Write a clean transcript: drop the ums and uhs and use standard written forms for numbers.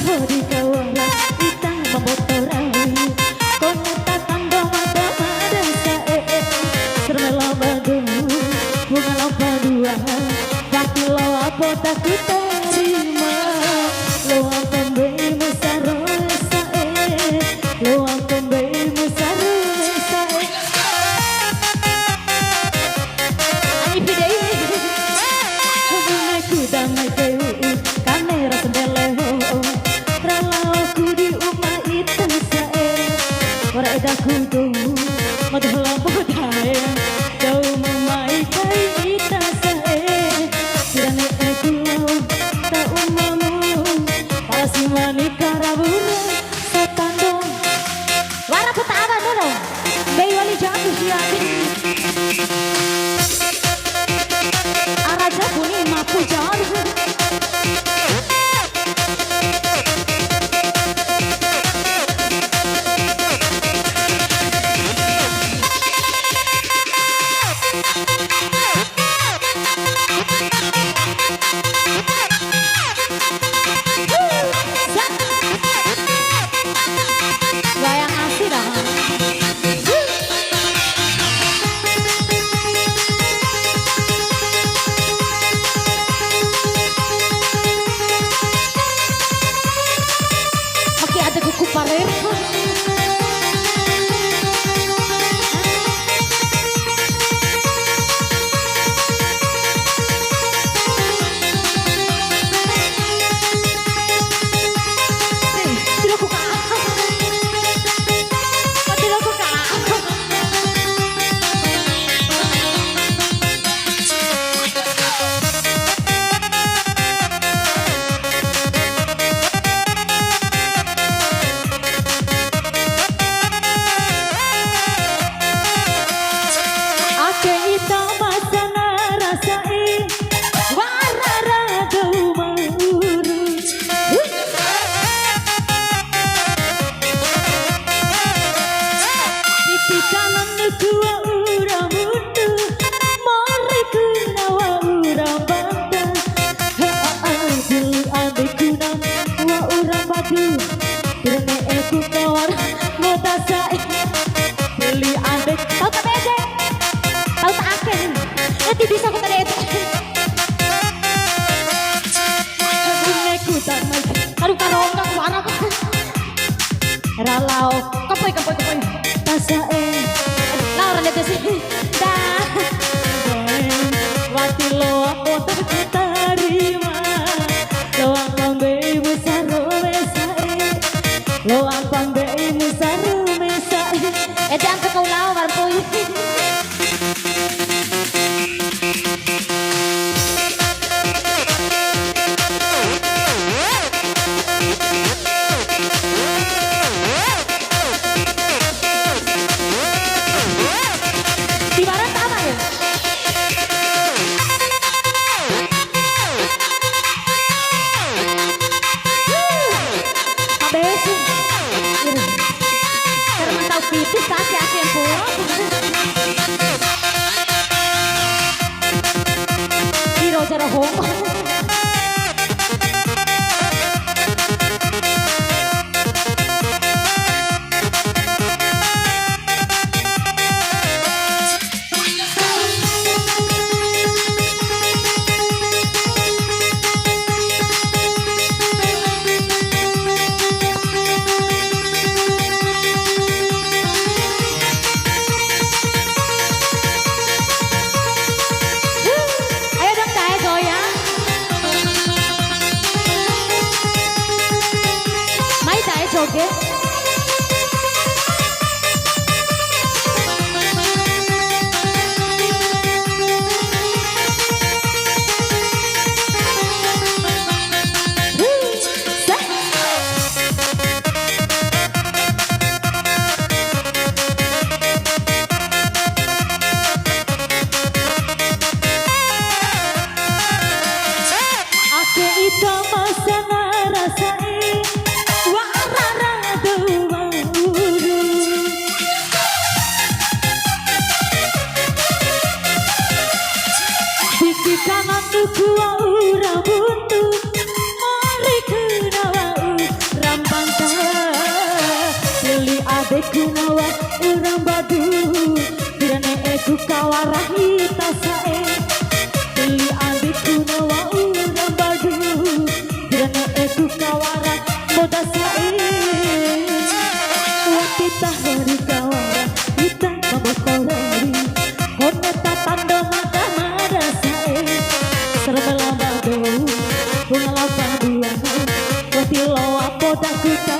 di kawara kita memotorai koneta tanda mata pada sae sermela badu bunga lomba dua tapi lo apa tak kita terima lo apa mbemu saroi sae lo apa mbemu saroi sae ani pidei hubunganku damai keu kamera sendeleho ralaku di umah itu sae ora edaku tuh madhula bodai jauh memai kai ita sae kirane aku tak umamu pasimani karabura setando wara putawa dulu bei wali jatuh siapi araja buni mapu jauh kirane aku kawar moda sae beli adek tau tak bede tau tak aken nanti bisa aku tadi itu aku tak mau aduh karong aku warna aku ralau kapoy tasae laura nete sih dah wati lo aku tak terima lo ang baby lo ampang bei musaru mesa edan ke kau lau marpui di barat apa ya pitis kasih yang buruk di roja rohong joget aku itu masa ngerasai warara moda sain Watita hori kawan Kita mamokolori Honeta tando mata mada sain Sermela bado Bunga lapa duana Wati loa poda kuta